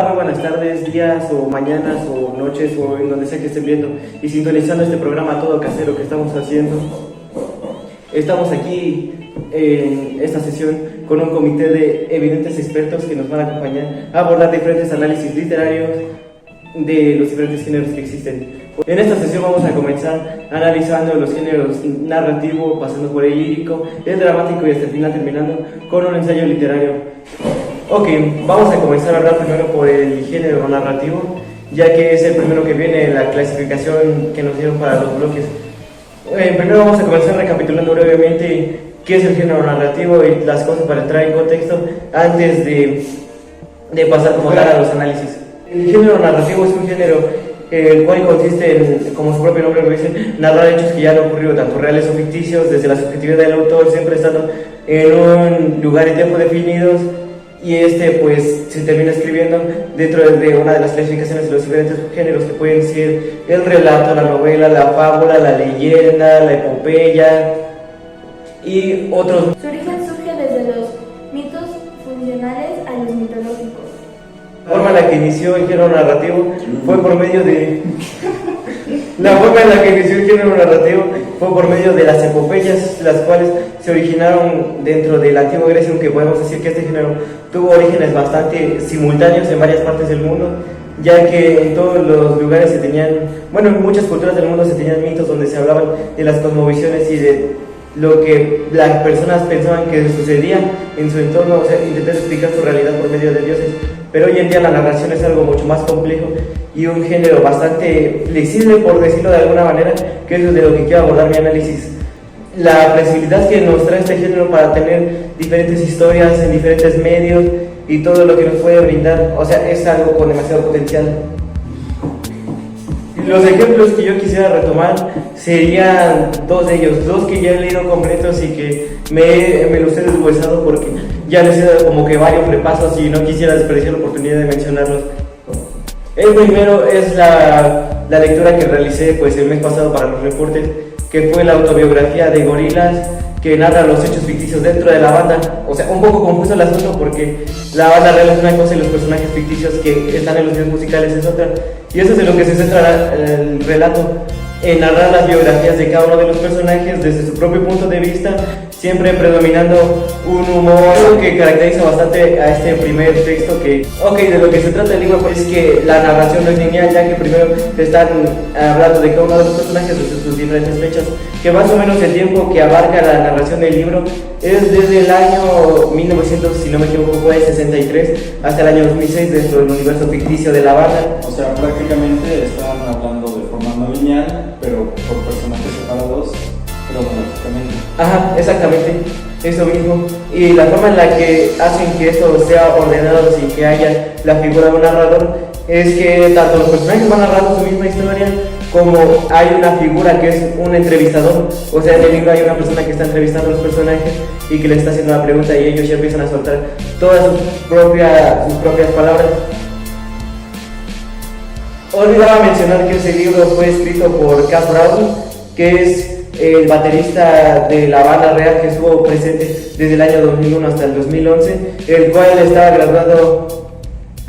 muy buenas tardes, días o mañanas o noches o en donde sea que estén viendo y sintonizando este programa todo casero que estamos haciendo. Estamos aquí en esta sesión con un comité de evidentes expertos que nos van a acompañar a abordar diferentes análisis literarios de los diferentes géneros que existen. En esta sesión vamos a comenzar analizando los géneros narrativo, pasando por el lírico, el dramático y hasta el final terminando con un ensayo literario. Ok, vamos a comenzar a hablar primero por el género narrativo, ya que es el primero que viene en la clasificación que nos dieron para los bloques. Primero vamos a comenzar recapitulando brevemente qué es el género narrativo y las cosas para entrar en contexto antes de pasar como tal a los análisis. El género narrativo es un género el cual consiste en, como su propio nombre lo dice, narrar hechos que ya han ocurrido, tanto reales o ficticios, desde la subjetividad del autor, siempre estando en un lugar y tiempo definidos, y pues se termina escribiendo dentro de una de las clasificaciones de los diferentes géneros que pueden ser el relato, la novela, la fábula, la leyenda, la epopeya y otros. Su origen surge desde los mitos funcionales a los mitológicos. La forma en la que inició el género narrativo fue por medio de... La forma en la que inició el género narrativo fue por medio de las epopeyas, las cuales se originaron dentro de la antigua Grecia, aunque podemos decir que este género tuvo orígenes bastante simultáneos en varias partes del mundo, ya que en todos los lugares se tenían, bueno, en muchas culturas del mundo se tenían mitos donde se hablaban de las cosmovisiones y de lo que las personas pensaban que sucedía en su entorno, o sea, intentar explicar su realidad por medio de dioses. Pero hoy en día la narración es algo mucho más complejo y un género bastante flexible, por decirlo de alguna manera, que es de lo que quiero abordar mi análisis. La flexibilidad que nos trae este género para tener diferentes historias en diferentes medios y todo lo que nos puede brindar, o sea, es algo con demasiado potencial. Los ejemplos que yo quisiera retomar serían dos de ellos, dos que ya he leído completos y que me los he deshuesado porque ya les he dado como que varios repasos y no quisiera desperdiciar la oportunidad de mencionarlos. El primero es la lectura que realicé pues el mes pasado para los reportes, que fue la autobiografía de Gorillaz, que narra los hechos ficticios dentro de la banda. O sea, un poco confuso el asunto porque la banda real es una cosa y los personajes ficticios que están en los videos musicales es otra. Y eso es de lo que se centra el relato, en narrar las biografías de cada uno de los personajes desde su propio punto de vista, siempre predominando un humor que caracteriza bastante a este primer texto que... Ok, de lo que se trata el libro pues, es que la narración no es lineal, ya que primero te están hablando de cada uno de los personajes desde sus diferentes fechas, que más o menos el tiempo que abarca la narración del libro es desde el año 1900, si no me equivoco, fue 63, hasta el año 2006 dentro del universo ficticio de la banda. O sea, prácticamente están hablando de forma no lineal, pero por personajes separados cronológicamente. Ajá, exactamente, eso mismo. Y la forma en la que hacen que esto sea ordenado sin que haya la figura de un narrador es que tanto los personajes van narrando su misma historia, como hay una figura que es un entrevistador. O sea, en el libro hay una persona que está entrevistando a los personajes y que le está haciendo una pregunta y ellos ya empiezan a soltar todas sus propias palabras. Olvidaba mencionar que ese libro fue escrito por Cas Brown, que es el baterista de la banda real que estuvo presente desde el año 2001 hasta el 2011, el cual estaba graduado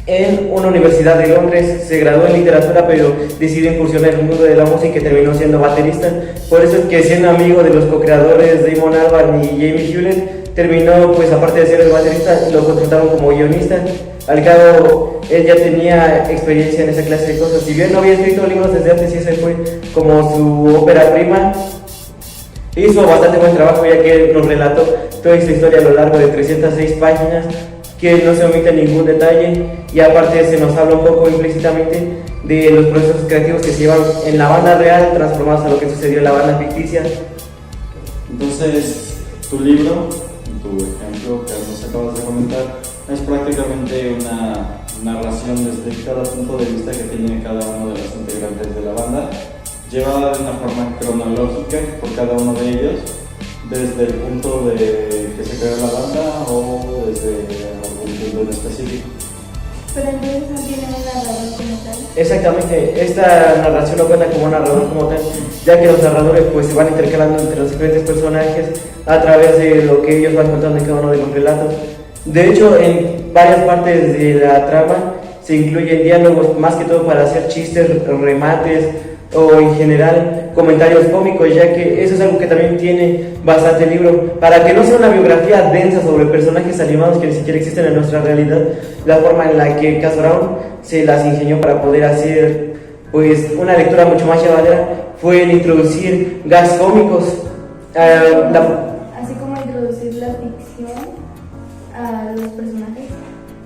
en una universidad de Londres, se graduó en literatura pero decidió incursionar en el mundo de la música y terminó siendo baterista. Por eso es que, siendo amigo de los co-creadores Damon Albarn y Jamie Hewlett, terminó, pues aparte de ser el baterista, lo contrataron como guionista. Al cabo, él ya tenía experiencia en esa clase de cosas. Si bien no había escrito libros desde antes y ese fue como su ópera prima, hizo bastante buen trabajo, ya que nos relató toda esta historia a lo largo de 306 páginas, que no se omite ningún detalle, y aparte se nos habla un poco implícitamente de los procesos creativos que se llevan en la banda real transformados a lo que sucedió en la banda ficticia. Entonces, tu libro, tu ejemplo que nos acabas de comentar, es prácticamente una narración desde cada punto de vista que tiene cada uno de los integrantes de la banda, llevada de una forma cronológica por cada uno de ellos, desde el punto de que se creó la banda o desde algún punto en específico. Pero entonces no tiene un narrador como tal. Exactamente, esta narración no cuenta como un narrador como tal, ya que los narradores pues se van intercalando entre los diferentes personajes a través de lo que ellos van contando en cada uno de los relatos. De hecho, en varias partes de la trama se incluyen diálogos más que todo para hacer chistes, remates o en general comentarios cómicos, ya que eso es algo que también tiene bastante el libro. Para que no sea una biografía densa sobre personajes animados que ni siquiera existen en nuestra realidad, la forma en la que Cas Brown se las ingenió para poder hacer pues una lectura mucho más llevadera fue el introducir gags cómicos. Así como introducir la ficción a los personajes.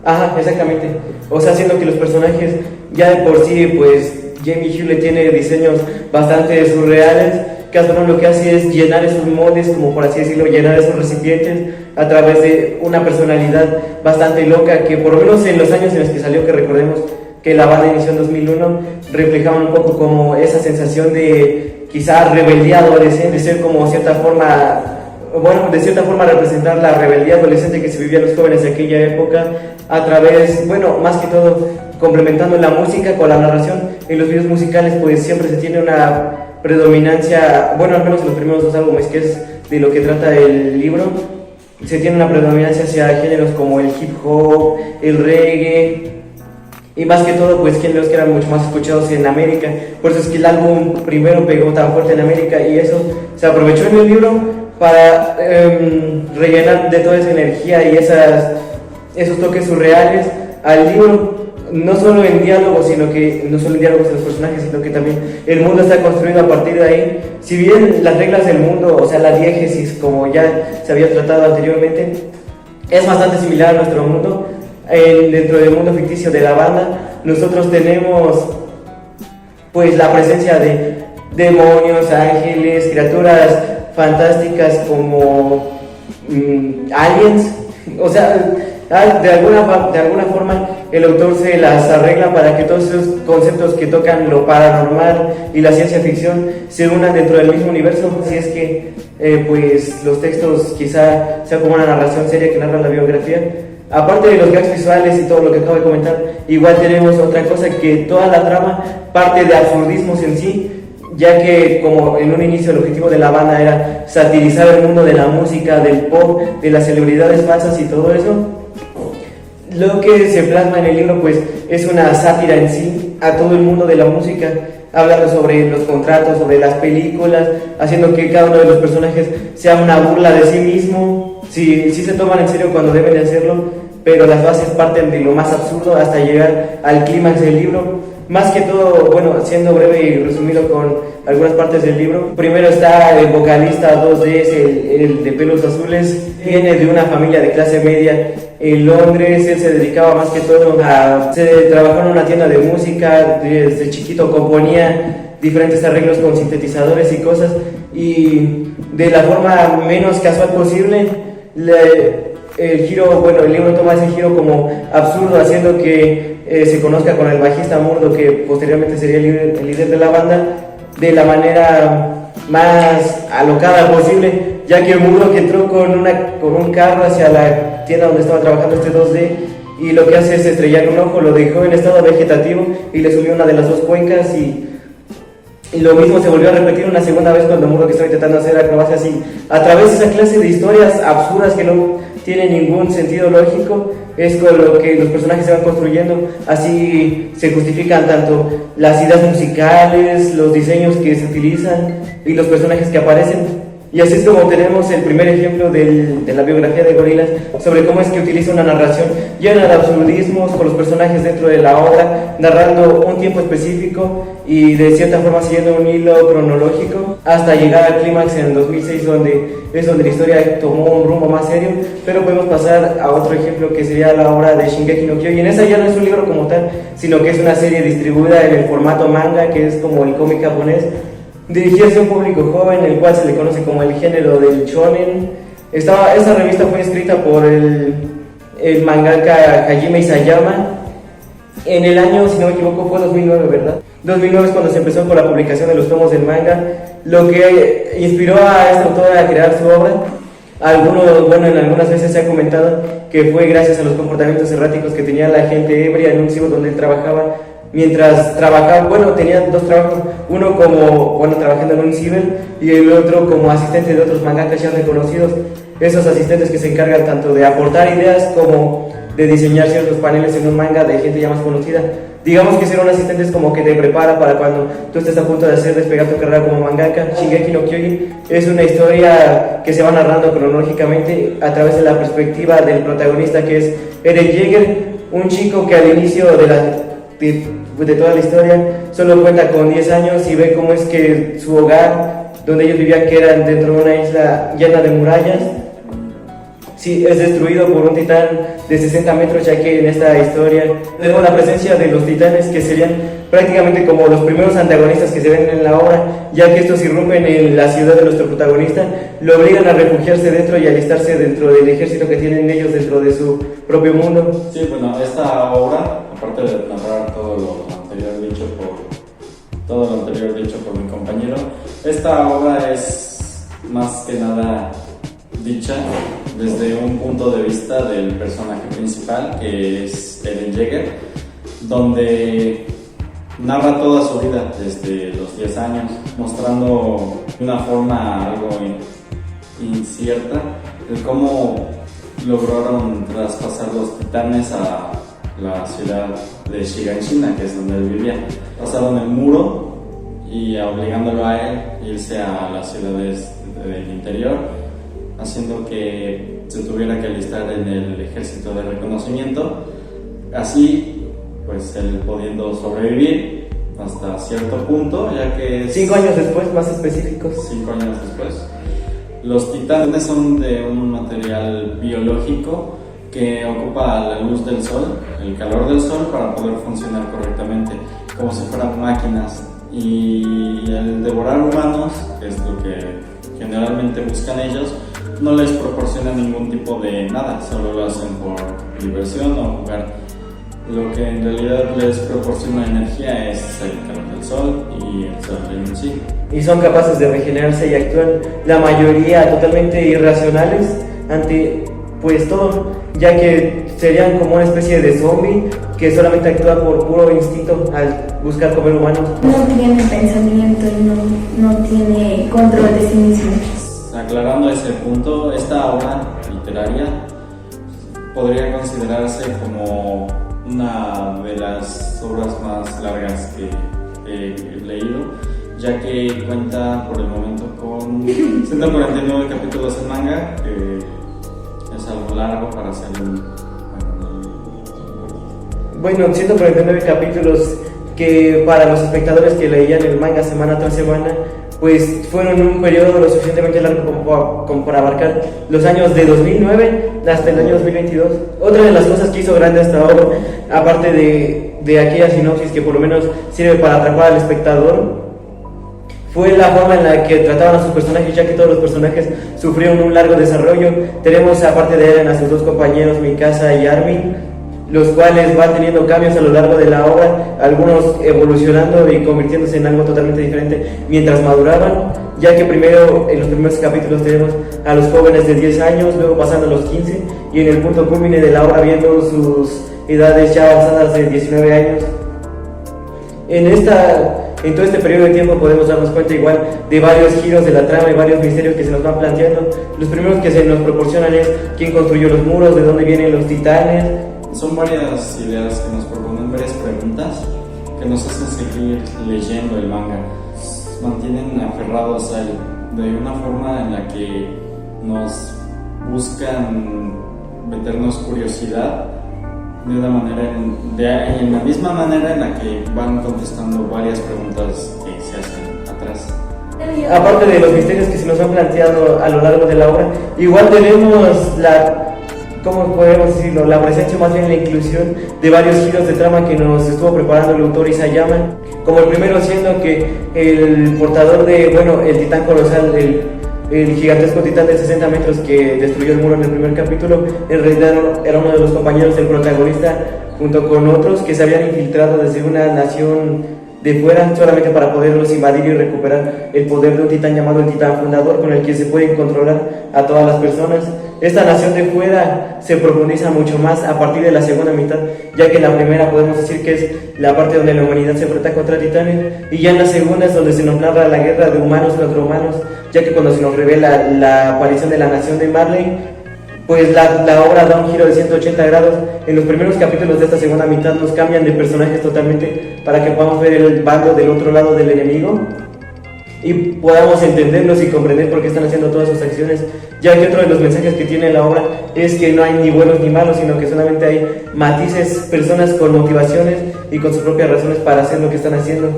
Ajá, exactamente. O sea, haciendo que los personajes ya de por sí, pues Jamie Hewlett tiene diseños bastante surreales. Cas Brown lo que hace es llenar esos moldes, como por así decirlo, llenar esos recipientes a través de una personalidad bastante loca que por lo menos en los años en los que salió, que recordemos que la banda inició en 2001, reflejaban un poco como esa sensación de quizá rebeldía adolescente, de ser como cierta forma, bueno, de cierta forma representar la rebeldía adolescente que se vivía los jóvenes de aquella época a través, bueno, más que todo complementando la música con la narración. En los videos musicales pues siempre se tiene una predominancia, bueno, al menos en los primeros 2 álbumes, que es de lo que trata el libro, se tiene una predominancia hacia géneros como el hip hop, el reggae y más que todo pues géneros que eran mucho más escuchados en América. Por eso es que el álbum primero pegó tan fuerte en América y eso se aprovechó en el libro para rellenar de toda esa energía y esos toques surreales al libro, no solo en diálogos, no solo en diálogos de los personajes, sino que también el mundo está construido a partir de ahí. Si bien las reglas del mundo, o sea la diégesis, como ya se había tratado anteriormente, es bastante similar a nuestro mundo, dentro del mundo ficticio de la banda nosotros tenemos pues la presencia de demonios, ángeles, criaturas fantásticas como aliens. O sea, de alguna forma el autor se las arregla para que todos esos conceptos que tocan lo paranormal y la ciencia ficción se unan dentro del mismo universo. Si es que pues los textos quizá sean como una narración seria que narra la biografía. Aparte de los gags visuales y todo lo que acabo de comentar, igual tenemos otra cosa, que toda la trama parte de absurdismos en sí, ya que como en un inicio el objetivo de la banda era satirizar el mundo de la música, del pop, de las celebridades falsas y todo eso. Lo que se plasma en el libro pues es una sátira en sí a todo el mundo de la música, hablando sobre los contratos, sobre las películas, haciendo que cada uno de los personajes sea una burla de sí mismo. Sí se toman en serio cuando deben de hacerlo, pero las bases parten de lo más absurdo hasta llegar al clímax del libro. Más que todo, bueno, siendo breve y resumido con algunas partes del libro, primero está el vocalista 2D, el de pelos azules, viene de una familia de clase media en Londres. Él se dedicaba más que todo trabajó en una tienda de música, desde chiquito componía diferentes arreglos con sintetizadores y cosas, y de la forma menos casual posible, el libro toma ese giro como absurdo, haciendo que se conozca con el bajista Murdo, que posteriormente sería el líder de la banda, de la manera más alocada posible, ya que Murdo que entró con un carro hacia la tienda donde estaba trabajando este 2D, y lo que hace es estrellar un ojo, lo dejó en estado vegetativo y le subió una de las 2 cuencas, y lo mismo se volvió a repetir una segunda vez cuando Murdo que estaba intentando hacer acrobacia así. A través de esa clase de historias absurdas que no tienen ningún sentido lógico, es con lo que los personajes se van construyendo. Así se justifican tanto las ideas musicales, los diseños que se utilizan y los personajes que aparecen. Y así es como tenemos el primer ejemplo de la biografía de Gorillaz, sobre cómo es que utiliza una narración llena de absurdismos con los personajes dentro de la obra, narrando un tiempo específico y de cierta forma siguiendo un hilo cronológico hasta llegar al clímax en el 2006, donde la historia tomó un rumbo más serio. Pero podemos pasar a otro ejemplo, que sería la obra de Shingeki no Kyojin. Esa ya no es un libro como tal, sino que es una serie distribuida en el formato manga, que es como el cómic japonés, dirigida hacia un público joven, el cual se le conoce como el género del shonen. Esta revista fue escrita por el mangaka Hajime Isayama en el año, si no me equivoco, fue 2009, ¿verdad? 2009 es cuando se empezó con la publicación de los tomos del manga, lo que inspiró a esta autora a crear su obra. En algunas veces se ha comentado que fue gracias a los comportamientos erráticos que tenía la gente ebria en un ciber donde él trabajaba. Mientras trabajaba, tenía 2 trabajos, uno como, trabajando en un ciber, y el otro como asistente de otros mangakas ya reconocidos. Esos asistentes que se encargan tanto de aportar ideas como de diseñar ciertos paneles en un manga de gente ya más conocida. Digamos que ser un asistente es como que te prepara para cuando tú estés a punto de hacer despegar tu carrera como mangaka. Shingeki no Kyojin es una historia que se va narrando cronológicamente a través de la perspectiva del protagonista, que es Eren Yeager, un chico que al inicio de toda la historia solo cuenta con 10 años y ve cómo es que su hogar, donde ellos vivían, que era dentro de una isla llena de murallas, sí, es destruido por un titán de 60 metros, ya que en esta historia tenemos la presencia de los titanes, que serían prácticamente como los primeros antagonistas que se ven en la obra, ya que estos irrumpen en la ciudad de nuestro protagonista, lo obligan a refugiarse dentro y alistarse dentro del ejército que tienen ellos dentro de su propio mundo. Sí, bueno, esta obra, aparte de narrar todo lo anterior dicho por mi compañero, esta obra es más que nada dicha desde un punto de vista del personaje principal, que es Eren Yeager, donde narra toda su vida desde los 10 años, mostrando de una forma algo incierta el cómo lograron traspasar los titanes a la ciudad de Shiganshina, que es donde él vivía. Pasaron el muro y obligándolo a él irse a las ciudades del interior, haciendo que se tuviera que alistar en el ejército de reconocimiento, así pues él pudiendo sobrevivir hasta cierto punto, ya que 5 años después, más específicos. 5 años después. Los titanes son de un material biológico que ocupa la luz del sol, el calor del sol, para poder funcionar correctamente, como si fueran máquinas. Y el devorar humanos, que es lo que generalmente buscan ellos, no les proporciona ningún tipo de nada, solo lo hacen por diversión o jugar. Lo que en realidad les proporciona energía es el calor del sol y el sol en sí. Y son capaces de regenerarse y actúan, la mayoría totalmente irracionales ante pues todo, ya que serían como una especie de zombie que solamente actúa por puro instinto al buscar comer humanos. No tiene pensamiento y no tiene control de sí mismo. Aclarando ese punto, esta obra literaria podría considerarse como una de las obras más largas que he leído, ya que cuenta por el momento con 149 capítulos en manga, que es algo largo para hacer Bueno, 149 capítulos que para los espectadores que leían el manga semana tras semana, pues fueron un periodo lo suficientemente largo como para abarcar los años de 2009 hasta el año 2022. Otra de las cosas que hizo grande esta obra, aparte de aquella sinopsis que por lo menos sirve para atrapar al espectador, fue la forma en la que trataban a sus personajes, ya que todos los personajes sufrieron un largo desarrollo. Tenemos, aparte de Eren, a sus dos compañeros, Mikasa y Armin, los cuales van teniendo cambios a lo largo de la obra, algunos evolucionando y convirtiéndose en algo totalmente diferente mientras maduraban, ya que primero en los primeros capítulos tenemos a los jóvenes de 10 años, luego pasando a los 15, y en el punto culmine de la obra viendo sus edades ya avanzadas de 19 años. En todo este periodo de tiempo podemos darnos cuenta igual de varios giros de la trama y varios misterios que se nos van planteando. Los primeros que se nos proporcionan es quién construyó los muros, de dónde vienen los titanes. Son varias ideas que nos proponen, varias preguntas que nos hacen seguir leyendo el manga. Nos mantienen aferrados a él de una forma en la que nos buscan meternos curiosidad de una manera, en la misma manera en la que van contestando varias preguntas que se hacen atrás. Aparte de los misterios que se nos han planteado a lo largo de la obra, igual tenemos ¿cómo podemos decirlo? La presencia, más bien la inclusión de varios giros de trama que nos estuvo preparando el autor Isayama, como el primero siendo que el portador de, el titán colosal, el gigantesco titán de 60 metros que destruyó el muro en el primer capítulo, en realidad era uno de los compañeros del protagonista, junto con otros que se habían infiltrado desde una nación de fuera solamente para poderlos invadir y recuperar el poder de un titán llamado el titán fundador, con el que se pueden controlar a todas las personas. Esta nación de fuera se profundiza mucho más a partir de la segunda mitad, ya que en la primera podemos decir que es la parte donde la humanidad se enfrenta contra titanes, y ya en la segunda es donde se nos narra la guerra de humanos contra humanos, ya que cuando se nos revela la aparición de la nación de Marley, pues la obra da un giro de 180 grados. En los primeros capítulos de esta segunda mitad nos cambian de personajes totalmente para que podamos ver el bando del otro lado del enemigo y podamos entenderlos y comprender por qué están haciendo todas sus acciones, ya que otro de los mensajes que tiene la obra es que no hay ni buenos ni malos, sino que solamente hay matices, personas con motivaciones y con sus propias razones para hacer lo que están haciendo.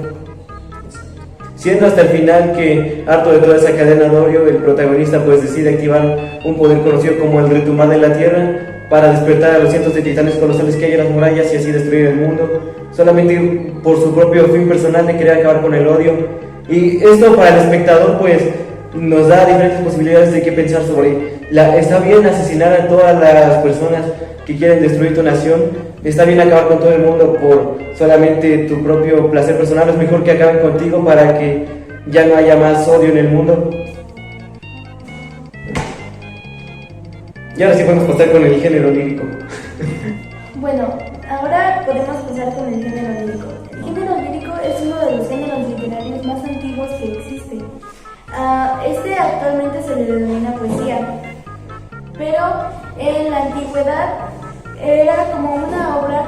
Siendo hasta el final que, harto de toda esa cadena de odio, el protagonista pues decide activar un poder conocido como el retumbar de la tierra para despertar a los cientos de titanes colosales que hay en las murallas y así destruir el mundo, solamente por su propio fin personal de querer acabar con el odio. Y esto para el espectador pues nos da diferentes posibilidades de qué pensar sobre está bien asesinar a todas las personas que quieren destruir tu nación, está bien acabar con todo el mundo por solamente tu propio placer personal, es mejor que acaben contigo para que ya no haya más odio en el mundo. Y ahora sí podemos pasar con el género lírico. Bueno, ahora podemos pasar con el género lírico. El género lírico es uno de los géneros literarios más antiguos que existen. Este actualmente se le denomina poesía, pero en la antigüedad era como una obra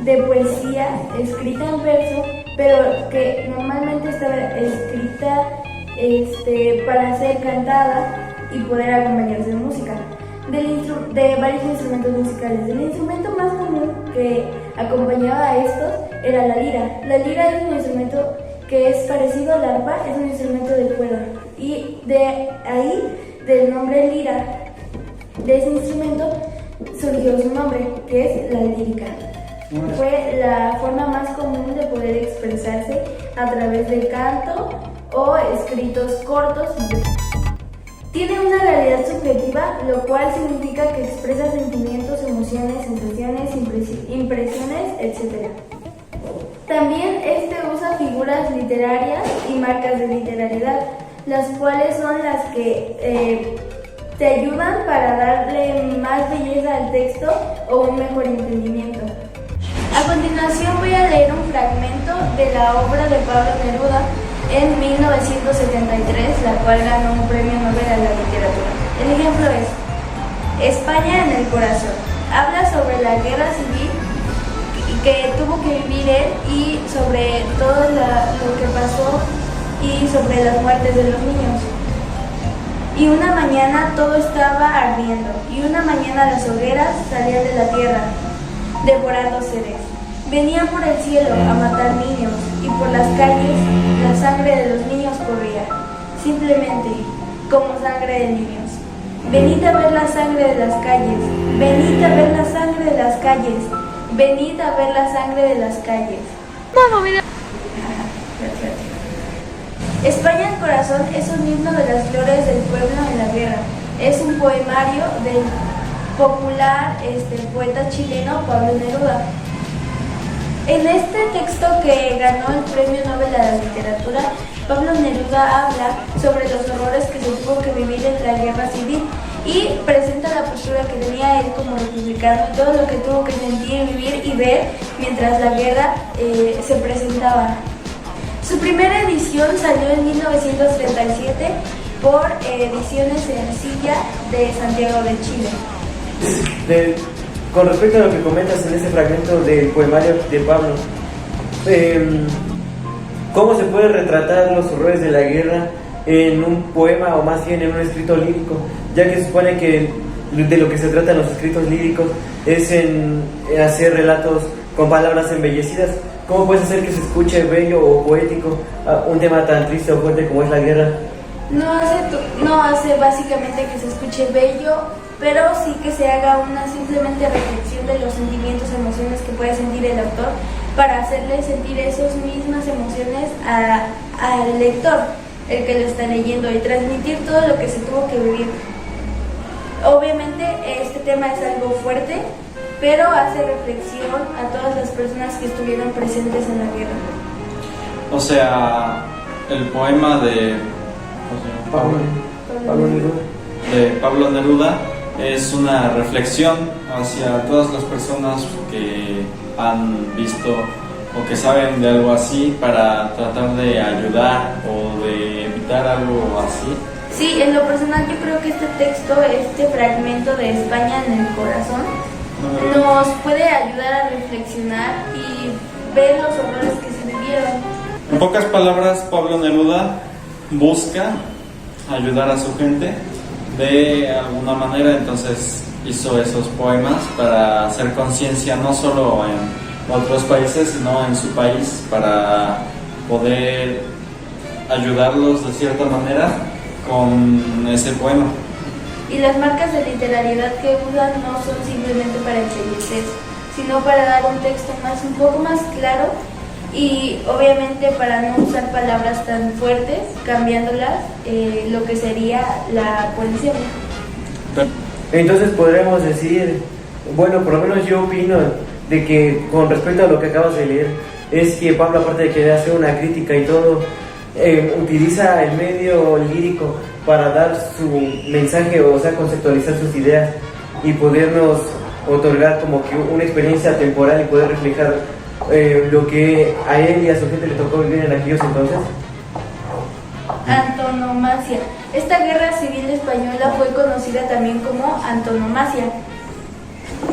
de poesía escrita en verso, pero que normalmente estaba escrita para ser cantada y poder acompañarse de música, de varios instrumentos musicales. El instrumento más común que acompañaba a estos era la lira. La lira es un instrumento que es parecido al arpa, es un instrumento de cuerda, y de ahí, del nombre lira, de ese instrumento surgió su nombre, que es la lírica. Fue la forma más común de poder expresarse a través del canto o escritos cortos. Tiene una realidad subjetiva, lo cual significa que expresa sentimientos, emociones, sensaciones, impresiones, etc. También usa figuras literarias y marcas de literariedad, las cuales son las que te ayudan para darle más belleza al texto o un mejor entendimiento. A continuación voy a leer un fragmento de la obra de Pablo Neruda en 1973, la cual ganó un premio Nobel a la literatura. El ejemplo es España en el corazón. Habla sobre la guerra civil que tuvo que vivir él y sobre todo lo que pasó y sobre las muertes de los niños. Y una mañana todo estaba ardiendo, y una mañana las hogueras salían de la tierra, devorando seres. Venían por el cielo a matar niños, y por las calles la sangre de los niños corría, simplemente como sangre de niños. Venid a ver la sangre de las calles, venid a ver la sangre de las calles, venid a ver la sangre de las calles. España el corazón es un himno de las glorias del pueblo en la guerra. Es un poemario del popular poeta chileno Pablo Neruda. En este texto que ganó el premio Nobel a la literatura, Pablo Neruda habla sobre los horrores que se tuvo que vivir en la guerra civil y presenta la postura que tenía él como republicano y todo lo que tuvo que sentir, vivir y ver mientras la guerra se presentaba. Su primera edición salió en 1937 por Ediciones Sencilla de Santiago de Chile. Con respecto a lo que comentas en ese fragmento del poemario de Pablo, ¿cómo se puede retratar los horrores de la guerra en un poema o más bien en un escrito lírico? Ya que se supone que de lo que se trata en los escritos líricos es en hacer relatos con palabras embellecidas. ¿Cómo puedes hacer que se escuche bello o poético un tema tan triste o fuerte como es la guerra? No hace básicamente que se escuche bello, pero sí que se haga una simplemente reflexión de los sentimientos, emociones que puede sentir el autor para hacerle sentir esas mismas emociones al lector, el que lo está leyendo, y transmitir todo lo que se tuvo que vivir. Obviamente este tema es algo fuerte, pero hace reflexión a todas las personas que estuvieron presentes en la guerra. O sea, el poema de Pablo Neruda es una reflexión hacia todas las personas que han visto o que saben de algo así para tratar de ayudar o de evitar algo así. Sí, en lo personal yo creo que este texto, este fragmento de España en el corazón, nos puede ayudar a reflexionar y ver los horrores que se vivieron. En pocas palabras, Pablo Neruda busca ayudar a su gente de alguna manera, entonces hizo esos poemas para hacer conciencia no solo en otros países, sino en su país, para poder ayudarlos de cierta manera con ese poema. Y las marcas de literariedad que usan no son simplemente para embellecer, sino para dar un texto un poco más claro y obviamente para no usar palabras tan fuertes, cambiándolas lo que sería la poesía. Entonces podremos decir, bueno, por lo menos yo opino de que con respecto a lo que acabas de leer, es que Pablo, aparte de querer hacer una crítica y todo, utiliza el medio lírico para dar su mensaje, o sea, conceptualizar sus ideas y podernos otorgar como que una experiencia temporal y poder reflejar lo que a él y a su gente le tocó vivir en aquellos entonces. Antonomasia. Esta guerra civil española fue conocida también como antonomasia.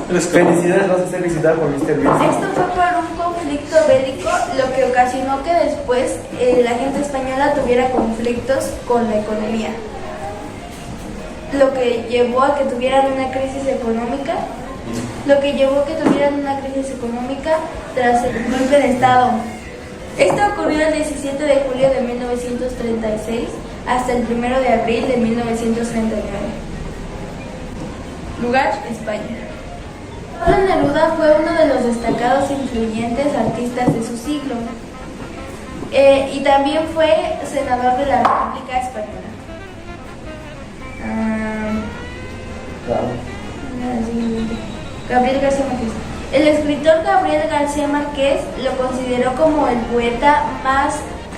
Felicidades, vas a ser visitada por Mr. Bean. Esto fue por un conflicto bélico, lo que ocasionó que después la gente española tuviera conflictos con la economía, lo que llevó a que tuvieran una crisis económica, tras el golpe de Estado. Esto ocurrió el 17 de julio de 1936 hasta el 1 de abril de 1939. Lugar: España. Pablo Neruda fue uno de los destacados e influyentes artistas de su siglo y también fue senador de la República Española. Gabriel García Márquez. El escritor Gabriel García Márquez lo consideró como el poeta más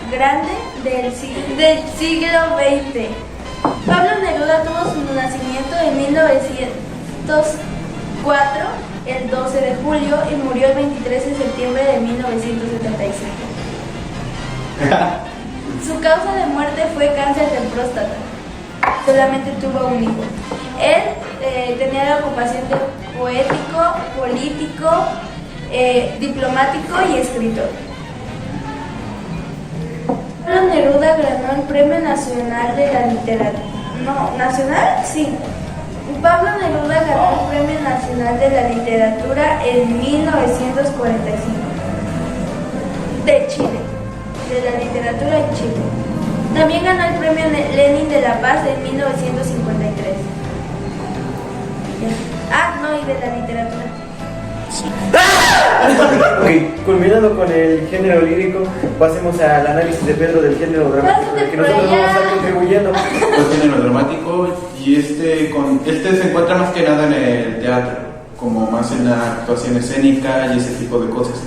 grande del siglo XX. Pablo Neruda tuvo su nacimiento en 1904, el 12 de julio, y murió el 23 de septiembre de 1975. Su causa de muerte fue cáncer de próstata. Solamente tuvo un hijo. Él tenía la ocupación de poético, político, diplomático y escritor. Pablo Neruda ganó el Premio Nacional de la Literatura. No, ¿nacional? Sí. Pablo Neruda ganó el Premio Nacional de la Literatura en 1945. De Chile. De la literatura en Chile. También ganó el Premio Lenin de la Paz en 1953. Y de la literatura. Ok, culminando con el género lírico, pasemos al análisis de Pedro del género dramático, del que nosotros vamos a estar contribuyendo. El género dramático, y este se encuentra más que nada en el teatro, como más en la actuación escénica y ese tipo de cosas.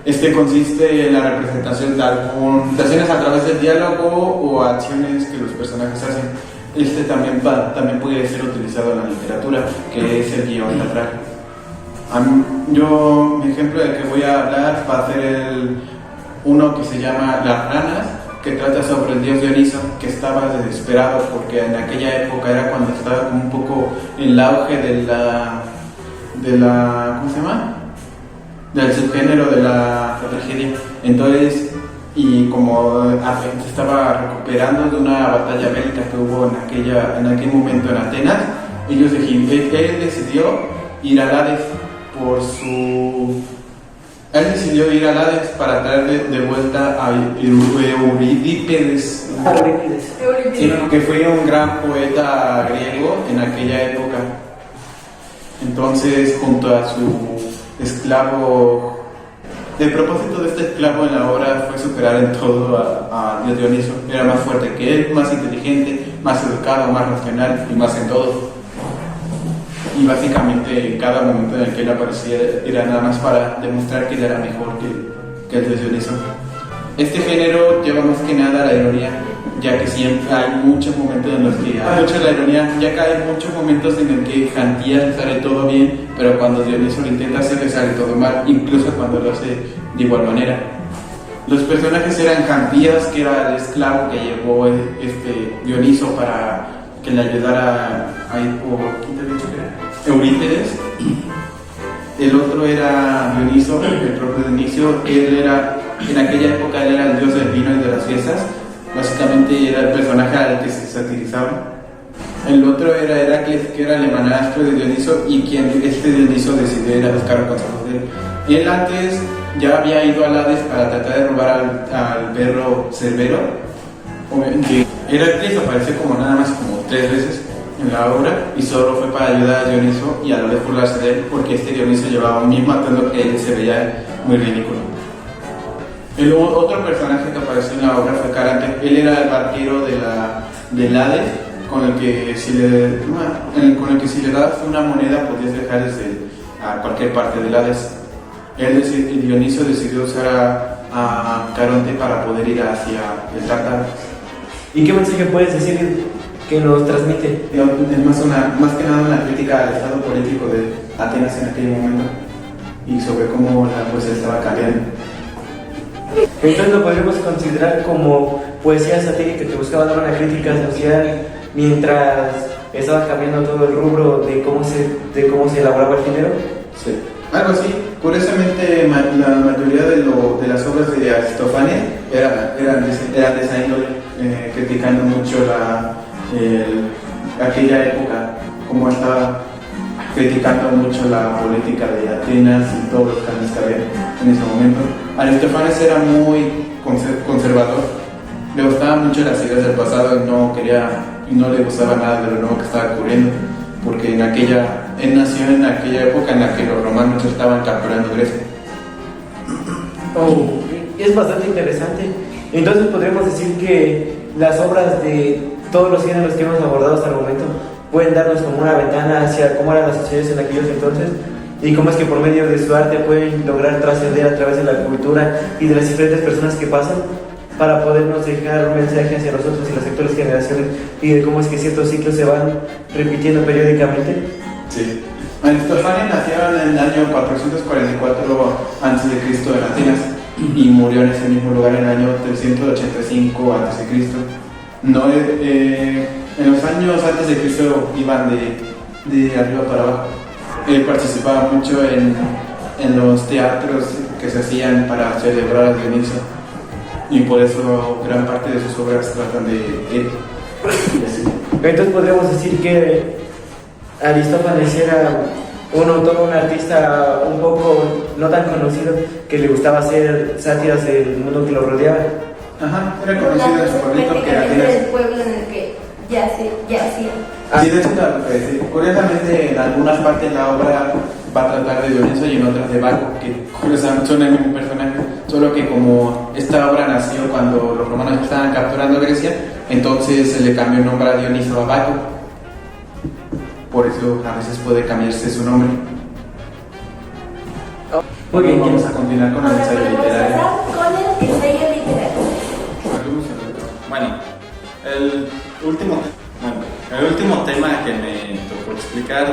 Este consiste en la representación de argumentaciones a través del diálogo o acciones que los personajes hacen. Este también puede ser utilizado en la literatura, que es el guión teatral. Mi ejemplo del que voy a hablar va a ser uno que se llama Las Ranas, que trata sobre el dios Dioniso, que estaba desesperado porque en aquella época era cuando estaba como un poco en el auge de la ¿cómo se llama? Del subgénero de la tragedia. Entonces, y como se estaba recuperando de una batalla bélica que hubo en aquel momento en Atenas, él decidió ir a Hades para traer de vuelta a Eurípides, que fue un gran poeta griego en aquella época. Entonces, junto a su esclavo, el propósito de este esclavo en la obra fue superar en todo a Dioniso. Era más fuerte que él, más inteligente, más educado, más racional y más en todo. Y básicamente cada momento en el que él aparecía era nada más para demostrar que él era mejor que el de Dioniso. Este género lleva más que nada a la ironía, ya que siempre hay muchos momentos en los que hay mucha la ironía, ya que hay muchos momentos en el que Jantías le sale todo bien, pero cuando Dioniso lo intenta hacer le sale todo mal, incluso cuando lo hace de igual manera. Los personajes eran Campías, que era el esclavo que llevó Dioniso para que le ayudara a ir por... ¿Quién te había dicho que era? Eurípides. El otro era Dioniso, el propio Dionisio. Él era, en aquella época, él era el dios del vino y de las fiestas. Básicamente era el personaje al que se satirizaban. El otro era Heracles, que era el hermanastro de Dioniso y quien Dioniso decidió ir a buscar consejos de él. Él antes ya había ido al Hades para tratar de robar al perro Cerbero. Obviamente, Heracles apareció como nada más como 3 veces en la obra y solo fue para ayudar a Dioniso y a la vez burlarse de él porque Dioniso llevaba un mismo atuendo que él se veía muy ridículo. El otro personaje que apareció en la obra fue Caronte. Él era el barquero del Hades, con el que si le dabas una moneda podías viajar a cualquier parte del Hades. Dioniso decidió usar a Caronte para poder ir hacia el Tártaro. ¿Y qué mensaje puedes decir que nos transmite? Es más que nada una crítica al estado político de Atenas en aquel momento y sobre cómo la poesía estaba cambiando. Entonces lo podríamos considerar como poesía satírica que buscaba dar una crítica social mientras estaba cambiando todo el rubro de cómo se elaboraba el género. Sí, algo así. Curiosamente, la mayoría de las obras de Aristófanes eran de esa índole, criticando mucho aquella época, como estaba criticando mucho la política de Atenas y todos los cambios que había en ese momento. Aristófanes era muy conservador, le gustaban mucho las ideas del pasado y no le gustaba nada de lo nuevo que estaba ocurriendo, porque él nació en aquella época en la que los romanos estaban capturando Grecia. Es bastante interesante. Entonces podríamos decir que las obras de todos los géneros que hemos abordado hasta el momento pueden darnos como una ventana hacia cómo eran las sociedades en aquellos entonces y cómo es que por medio de su arte pueden lograr trascender a través de la cultura y de las diferentes personas que pasan para podernos dejar un mensaje hacia nosotros y las actuales generaciones y de cómo es que ciertos ciclos se van repitiendo periódicamente. Sí. Aristófanes nació en el año 444 a.C. en Atenas y murió en ese mismo lugar en el año 385 a.C. En los años antes de Cristo iban de arriba para abajo. Él participaba mucho en los teatros que se hacían para celebrar a Dioniso y por eso gran parte de sus obras tratan de él. Entonces podríamos decir que Aristófanes era un artista un poco no tan conocido que le gustaba hacer sátiras del mundo que lo rodeaba. Ajá, era conocido en su pueblito que Atenas. El pueblo en el que yacía. Sí, de hecho, curiosamente en algunas partes la obra va a tratar de Dioniso y en otras de Baco, que curiosamente son el mismo personaje, solo que como esta obra nació cuando los romanos estaban capturando Grecia, entonces se le cambió el nombre a Dioniso a Baco. Por eso a veces puede cambiarse su nombre. Muy bien, vamos a continuar con el Ahora ensayo podemos literario. pasar con el ensayo literario. Bueno, el último tema que me tocó explicar,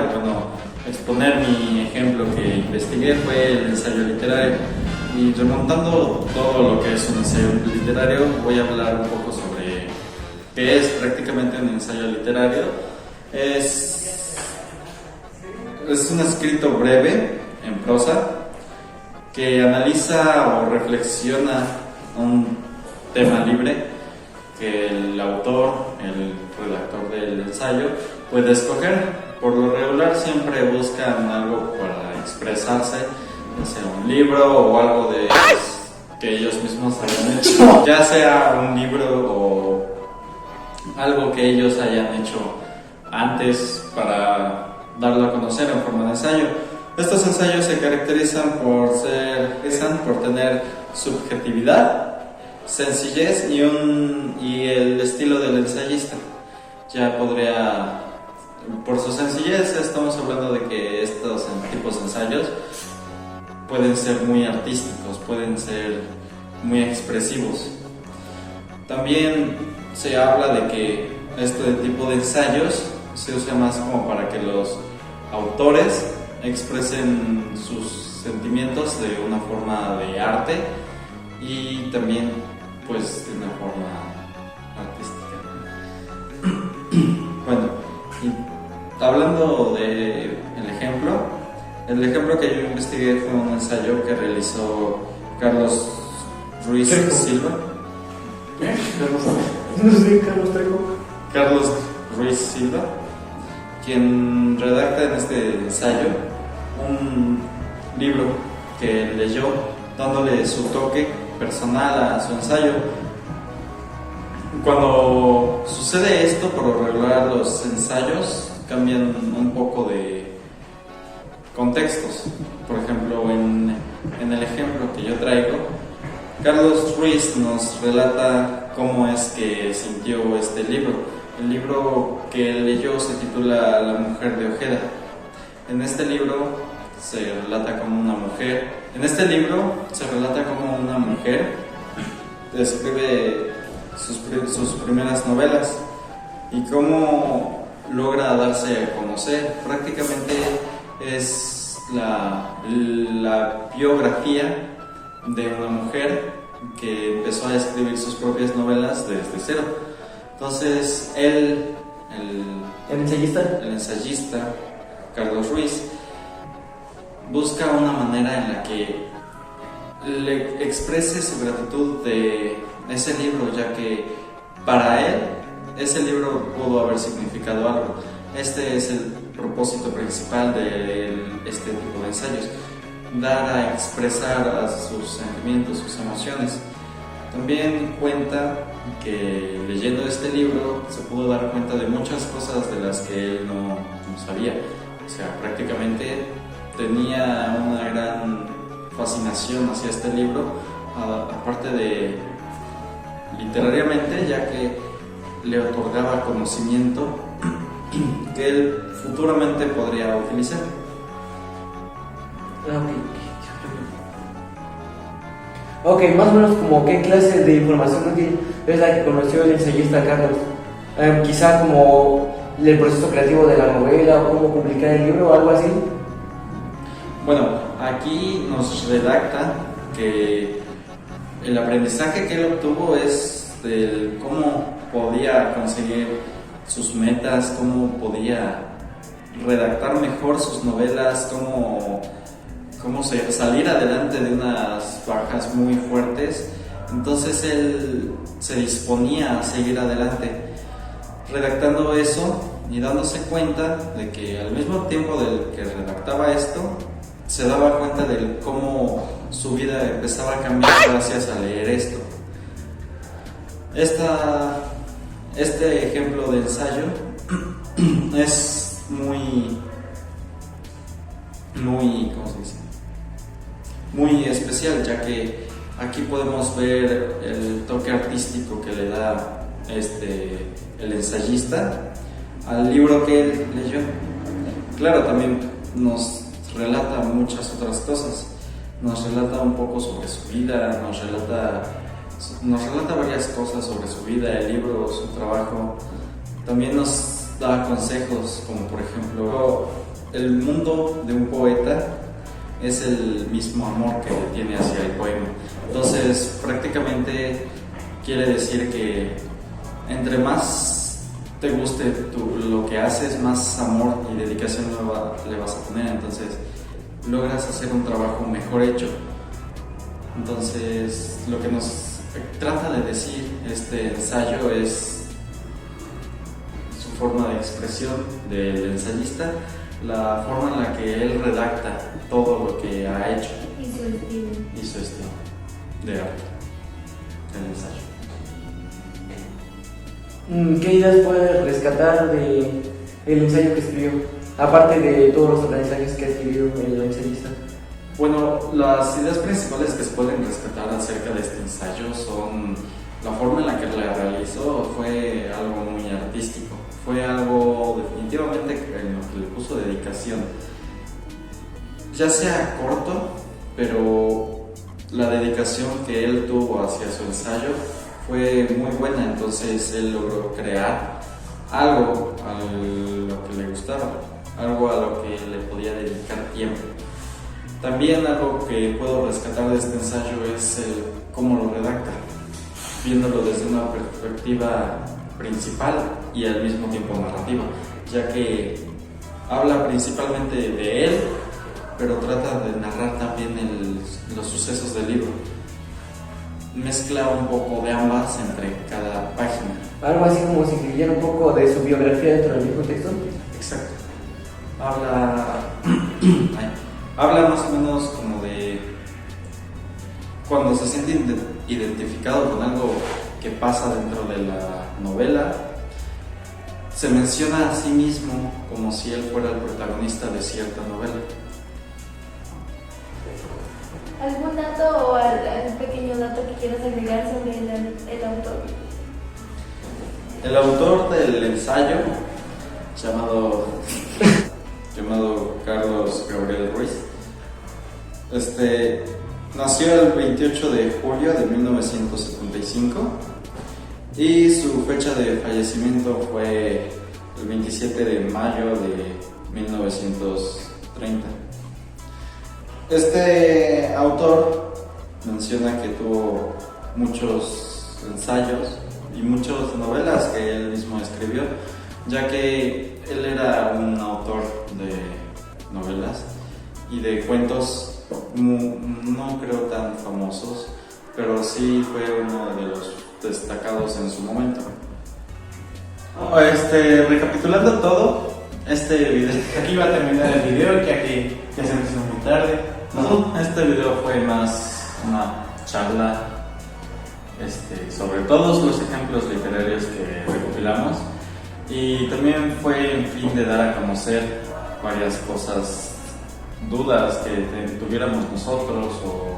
exponer mi ejemplo que investigué fue el ensayo literario. Y remontando todo lo que es un ensayo literario, voy a hablar un poco sobre qué es prácticamente un ensayo literario. Es un escrito breve, en prosa, que analiza o reflexiona un tema libre que el autor, el redactor del ensayo, puede escoger. Por lo regular siempre buscan algo para expresarse, ya sea un libro o algo que ellos mismos hayan hecho, ya sea un libro o algo que ellos hayan hecho antes para darlo a conocer en forma de ensayo. Estos ensayos se caracterizan por tener subjetividad, sencillez y el estilo del ensayista. Por su sencillez estamos hablando de que estos tipos de ensayos pueden ser muy artísticos, pueden ser muy expresivos. También se habla de que este tipo de ensayos se usa más como para que los autores expresen sus sentimientos de una forma de arte y también pues de una forma artística. Bueno, y hablando del ejemplo, el ejemplo que yo investigué fue un ensayo que realizó Carlos Ruiz Silva. No sé, Carlos Trejo. Carlos Ruiz Silva, quien redacta en este ensayo un libro que leyó dándole su toque personal a su ensayo. Cuando sucede esto, por lo regular los ensayos cambian un poco de contextos. Por ejemplo, en el ejemplo que yo traigo, Carlos Ruiz nos relata cómo es que sintió este libro. El libro que él leyó se titula La mujer de Ojeda. En este libro se relata como una mujer. Describe sus primeras novelas y cómo logra darse a conocer. Prácticamente es la biografía de una mujer que empezó a escribir sus propias novelas desde cero. Entonces él, ¿El ensayista? el ensayista Carlos Ruiz, busca una manera en la que le exprese su gratitud de ese libro, ya que para él ese libro pudo haber significado algo. Este es el propósito principal de este tipo de ensayos: dar a expresar a sus sentimientos, sus emociones. También cuenta que leyendo este libro se pudo dar cuenta de muchas cosas de las que él no sabía. O sea, prácticamente tenía una gran fascinación hacia este libro, aparte de literariamente, ya que le otorgaba conocimiento que él futuramente podría utilizar. Ok, más o menos como qué clase de información útil es la que conoció el ensayista Carlos. Quizá como el proceso creativo de la novela o cómo publicar el libro o algo así. Bueno, aquí nos redacta que el aprendizaje que él obtuvo es del cómo podía conseguir sus metas, cómo podía redactar mejor sus novelas, cómo salir adelante de unas bajas muy fuertes. Entonces él se disponía a seguir adelante redactando eso y dándose cuenta de que al mismo tiempo del que redactaba esto, se daba cuenta de cómo su vida empezaba a cambiar gracias a leer esto. Este ejemplo de ensayo es muy, ¿cómo se dice? Muy especial, ya que aquí podemos ver el toque artístico que le da el ensayista al libro que él leyó. Claro, también nos relata muchas otras cosas. Nos relata un poco sobre su vida, nos relata varias cosas sobre su vida, el libro, su trabajo. También nos da consejos, como por ejemplo, el mundo de un poeta es el mismo amor que tiene hacia el poema. Entonces, prácticamente quiere decir que entre más te guste lo que haces, más amor y dedicación le vas a poner. Entonces, logras hacer un trabajo mejor hecho. Entonces, lo que nos trata de decir este ensayo es su forma de expresión del ensayista, la forma en la que él redacta todo lo que ha hecho Y su estilo. de arte del ensayo. ¿Qué ideas puedes rescatar del ensayo que escribió? Aparte de todos los otros ensayos que ha escribido el ensayista. Bueno, las ideas principales que se pueden rescatar acerca de este ensayo son la forma en la que la realizó. Fue algo muy artístico, fue algo definitivamente en lo que le puso dedicación, ya sea corto, pero la dedicación que él tuvo hacia su ensayo fue muy buena. Entonces él logró crear algo a lo que le gustaba, algo a lo que le podía dedicar tiempo. También algo que puedo rescatar de este ensayo es el cómo lo redacta, viéndolo desde una perspectiva principal y al mismo tiempo narrativa, ya que habla principalmente de él, pero trata de narrar también los sucesos del libro. Mezcla un poco de ambas entre cada página. Algo así como si escribiera un poco de su biografía dentro del mismo texto. Exacto. Habla más o menos como de cuando se siente identificado con algo que pasa dentro de la novela, se menciona a sí mismo como si él fuera el protagonista de cierta novela. ¿Algún dato o algún pequeño dato que quieras agregar sobre el autor? El autor del ensayo, llamado Carlos Gabriel Ruiz, nació el 28 de julio de 1975 y su fecha de fallecimiento fue el 27 de mayo de 1930. Este autor menciona que tuvo muchos ensayos y muchas novelas que él mismo escribió, ya que él era un autor de novelas y de cuentos no creo tan famosos, pero sí fue uno de los destacados en su momento. Recapitulando todo, aquí va a terminar el video, ya que ya se nos hizo muy tarde. No, este video fue más una charla sobre todos los ejemplos literarios que recopilamos, y también fue en fin de dar a conocer varias cosas, dudas que tuviéramos nosotros, o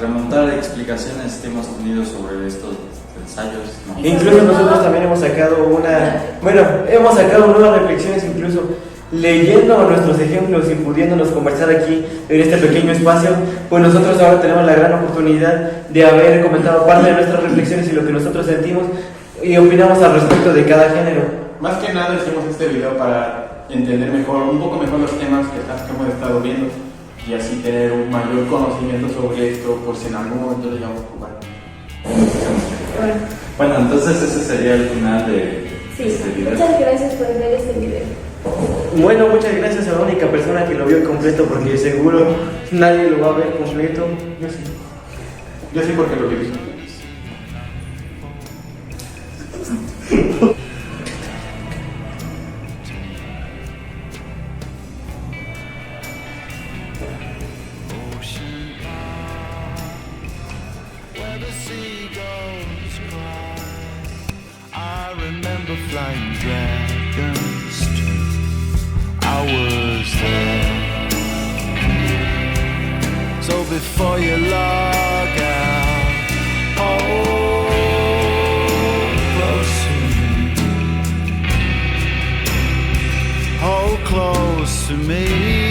remontar explicaciones que hemos tenido sobre estos ensayos, ¿no? Incluso nosotros también hemos sacado nuevas reflexiones, incluso leyendo nuestros ejemplos y pudiéndonos conversar aquí en este pequeño espacio, pues nosotros ahora tenemos la gran oportunidad de haber comentado parte de nuestras reflexiones y lo que nosotros sentimos y opinamos al respecto de cada género. Más que nada hicimos este video para entender un poco mejor los temas que hemos estado viendo y así tener un mayor conocimiento sobre esto por si en algún momento lo llegamos a ocupar. Bueno, entonces ese sería el final de este video. Muchas gracias por ver este video. Bueno, muchas gracias a la única persona que lo vio completo, porque seguro nadie lo va a ver completo. Yo sí porque lo vi. Flying dragons too. I was there. So before you log out, hold close to me. Hold close to me.